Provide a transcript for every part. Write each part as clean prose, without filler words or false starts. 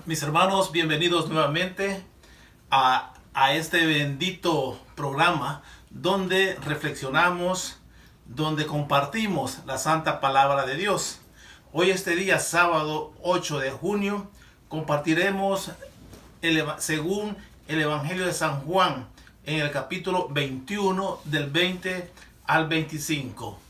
Mis hermanos, bienvenidos nuevamente a este bendito programa donde reflexionamos, donde compartimos la santa palabra de Dios. Hoy, este día, sábado 8 de junio, compartiremos según el Evangelio de San Juan en el capítulo 21 del 20 al 25.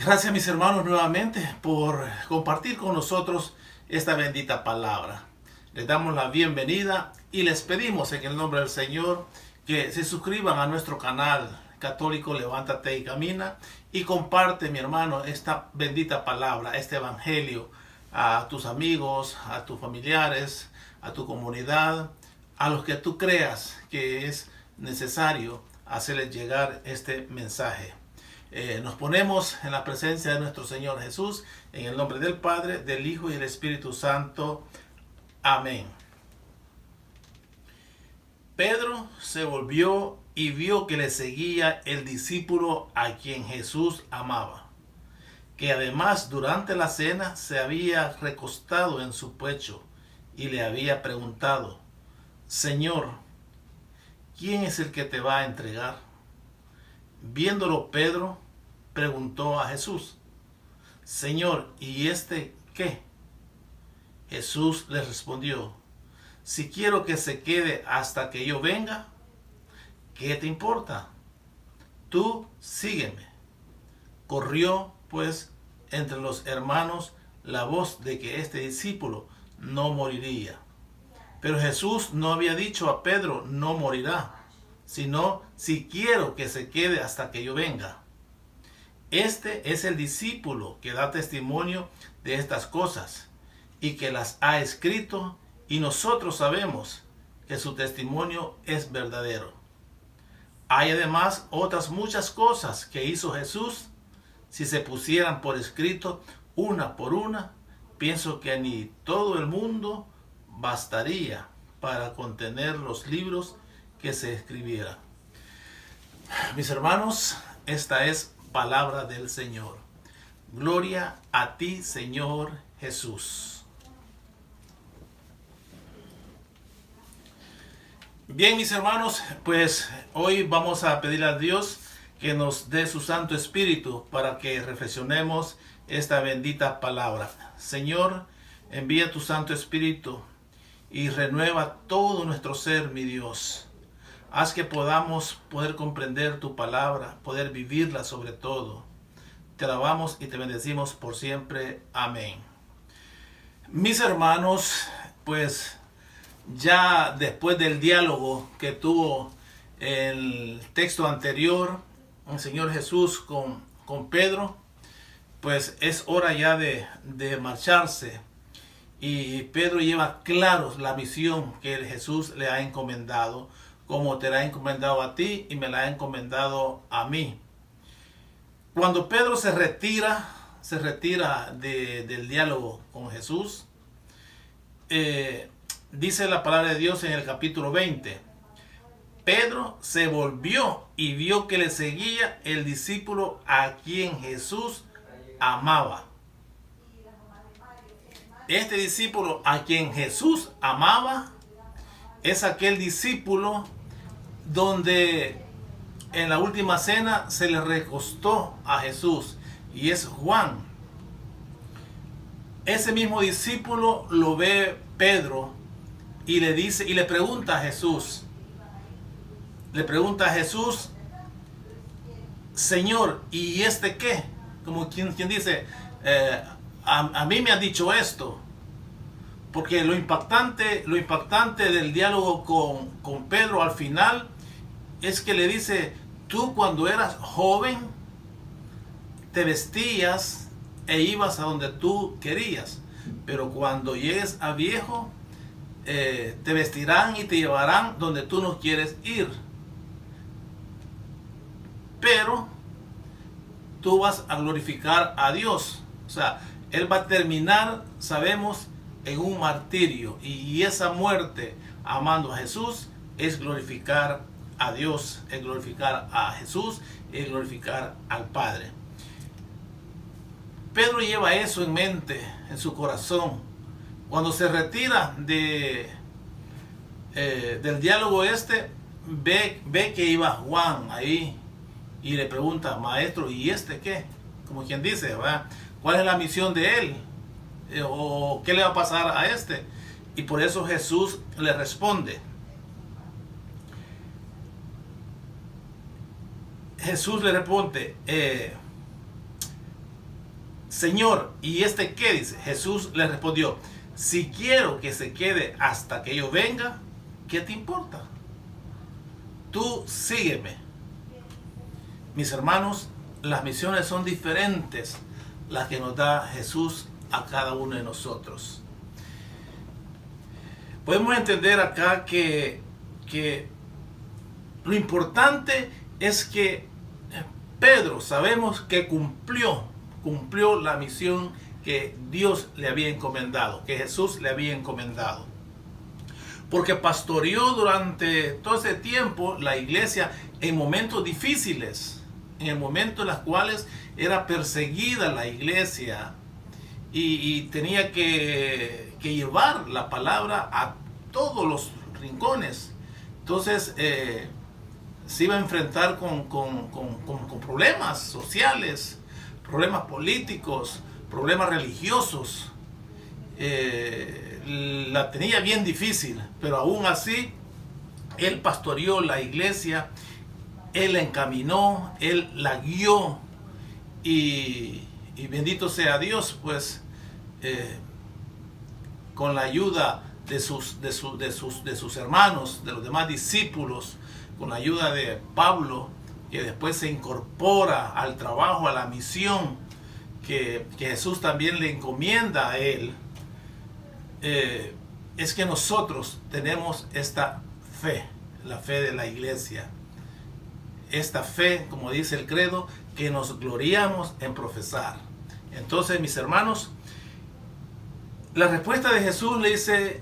Gracias, mis hermanos, nuevamente por compartir con nosotros esta bendita palabra. Les damos la bienvenida y les pedimos en el nombre del Señor que se suscriban a nuestro canal católico Levántate y Camina y comparte, mi hermano, esta bendita palabra, este evangelio a tus amigos, a tus familiares, a tu comunidad, a los que tú creas que es necesario hacerles llegar este mensaje. Nos ponemos en la presencia de nuestro Señor Jesús, en el nombre del Padre, del Hijo y del Espíritu Santo. Amén. Pedro se volvió y vio que le seguía el discípulo a quien Jesús amaba, que además durante la cena se había recostado en su pecho y le había preguntado: Señor, ¿quién es el que te va a entregar? Viéndolo, Pedro preguntó a Jesús: Señor, ¿y este qué? Jesús le respondió: si quiero que se quede hasta que yo venga, ¿qué te importa? Tú sígueme. Corrió pues entre los hermanos la voz de que este discípulo no moriría. Pero Jesús no había dicho a Pedro: no morirá, sino: si quiero que se quede hasta que yo venga. Este es el discípulo que da testimonio de estas cosas y que las ha escrito, y nosotros sabemos que su testimonio es verdadero. Hay además otras muchas cosas que hizo Jesús. Si se pusieran por escrito una por una, pienso que ni todo el mundo bastaría para contener los libros que se escribieran. Mis hermanos, esta es palabra del Señor. Gloria a ti, Señor Jesús. Bien, mis hermanos, pues hoy vamos a pedirle a Dios que nos dé su Santo Espíritu para que reflexionemos esta bendita palabra. Señor, envía tu Santo Espíritu y renueva todo nuestro ser, mi Dios. Haz que podamos poder comprender tu palabra, poder vivirla sobre todo. Te alabamos y te bendecimos por siempre. Amén. Mis hermanos, pues ya después del diálogo que tuvo el texto anterior, el Señor Jesús con Pedro, pues es hora ya de marcharse. Y Pedro lleva claro la misión que Jesús le ha encomendado, como te la ha encomendado a ti y me la ha encomendado a mí. Cuando Pedro se retira del diálogo con Jesús, dice la palabra de Dios en el capítulo 20. Pedro se volvió y vio que le seguía el discípulo a quien Jesús amaba. Este discípulo a quien Jesús amaba es aquel discípulo donde en la última cena se le recostó a Jesús, y es Juan. Ese mismo discípulo lo ve Pedro y le dice, y le pregunta a Jesús, Señor, ¿y este qué? Como quien dice, a mí me ha dicho esto. Porque lo impactante del diálogo con Pedro al final es que le dice: tú cuando eras joven te vestías e ibas a donde tú querías, pero cuando llegues a viejo te vestirán y te llevarán donde tú no quieres ir. Pero tú vas a glorificar a Dios. O sea, Él va a terminar, sabemos, en un martirio. Y esa muerte amando a Jesús es glorificar a Dios, es glorificar a Jesús, es glorificar al Padre. Pedro lleva eso en mente, en su corazón. Cuando se retira del diálogo ve que iba Juan ahí y le pregunta, maestro, ¿y este qué? Como quien dice, ¿verdad? ¿Cuál es la misión de él? ¿O qué le va a pasar a este? Y por eso Jesús le responde. Jesús le responde, Señor, ¿y este qué? Dice. Jesús le respondió, si quiero que se quede hasta que yo venga, ¿qué te importa? Tú sígueme. Mis hermanos, las misiones son diferentes las que nos da Jesús a cada uno de nosotros. Podemos entender acá que lo importante es que Pedro sabemos que cumplió la misión que Dios le había encomendado, que Jesús le había encomendado. Porque pastoreó durante todo ese tiempo la iglesia en momentos difíciles, en el momento en los cuales era perseguida la iglesia y tenía que llevar la palabra a todos los rincones. Entonces se iba a enfrentar con problemas sociales, problemas políticos, problemas religiosos. La tenía bien difícil, pero aún así él pastoreó la iglesia, él la encaminó, él la guió y bendito sea Dios, pues con la ayuda de sus hermanos, de los demás discípulos, con la ayuda de Pablo, que después se incorpora al trabajo, a la misión que Jesús también le encomienda a él, es que nosotros tenemos esta fe, la fe de la iglesia. Esta fe, como dice el credo, que nos gloriamos en profesar. Entonces, mis hermanos, la respuesta de Jesús le dice,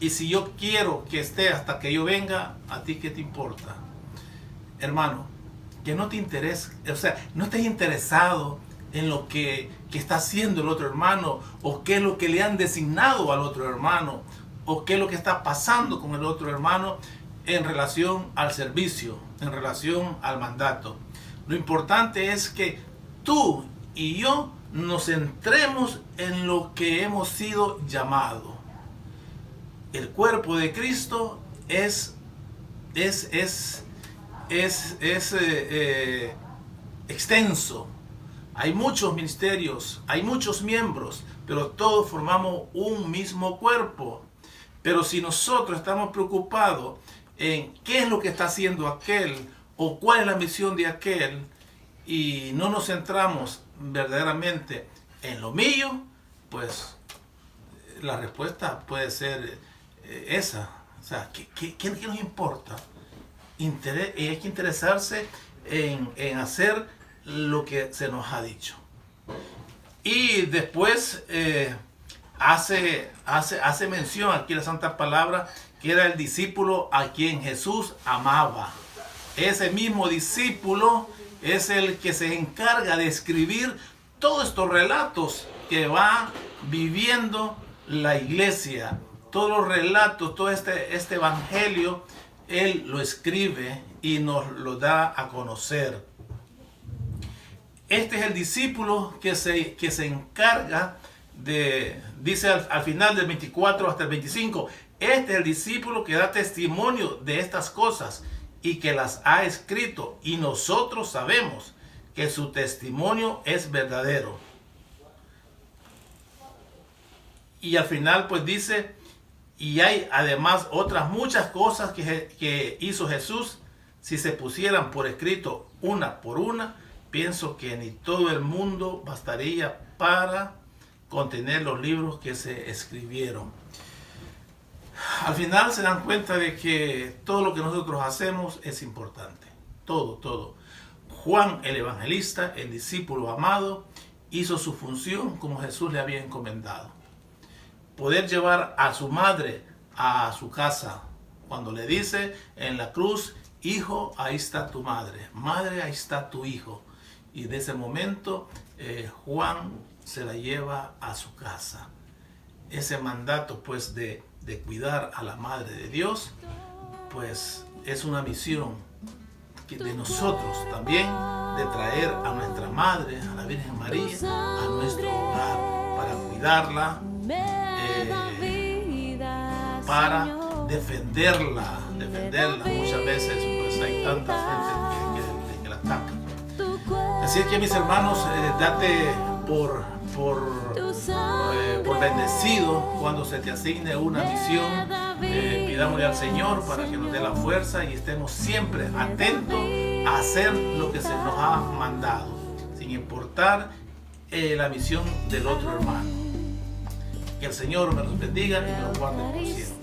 y si yo quiero que esté hasta que yo venga, ¿a ti qué te importa? Hermano, que no te interese, o sea, no estés interesado en lo que está haciendo el otro hermano, o qué es lo que le han designado al otro hermano, o qué es lo que está pasando con el otro hermano en relación al servicio, en relación al mandato. Lo importante es que tú y yo nos centremos en lo que hemos sido llamados. El cuerpo de Cristo es extenso. Hay muchos ministerios, hay muchos miembros, pero todos formamos un mismo cuerpo. Pero si nosotros estamos preocupados en qué es lo que está haciendo aquel o cuál es la misión de aquel y no nos centramos verdaderamente en lo mío, pues la respuesta puede ser esa. O sea, ¿qué nos importa? Hay que interesarse en hacer lo que se nos ha dicho. Y después hace mención aquí la Santa Palabra que era el discípulo a quien Jesús amaba. Ese mismo discípulo es el que se encarga de escribir todos estos relatos que va viviendo la iglesia. Todos los relatos, todo este evangelio, él lo escribe y nos lo da a conocer. Este es el discípulo que se encarga de, dice al final del 24 hasta el 25, este es el discípulo que da testimonio de estas cosas y que las ha escrito, y nosotros sabemos que su testimonio es verdadero. Y al final pues dice, y hay además otras muchas cosas que hizo Jesús, si se pusieran por escrito una por una, pienso que ni todo el mundo bastaría para contener los libros que se escribieron. Al final se dan cuenta de que todo lo que nosotros hacemos es importante. Todo. Juan el evangelista, el discípulo amado, hizo su función como Jesús le había encomendado. Poder llevar a su madre a su casa. Cuando le dice en la cruz, hijo, ahí está tu madre. Madre, ahí está tu hijo. Y de ese momento Juan se la lleva a su casa. ese mandato pues de cuidar a la Madre de Dios, pues es una misión de nosotros también, de traer a nuestra Madre, a la Virgen María, a nuestro hogar para cuidarla, para defenderla. Muchas veces pues hay tanta gente que la ataca. Así es que, mis hermanos, date por bendecido cuando se te asigne una misión. Pidámosle al Señor para que nos dé la fuerza y estemos siempre atentos a hacer lo que se nos ha mandado, sin importar la misión del otro hermano. Que el Señor me los bendiga y me los guarde por siempre.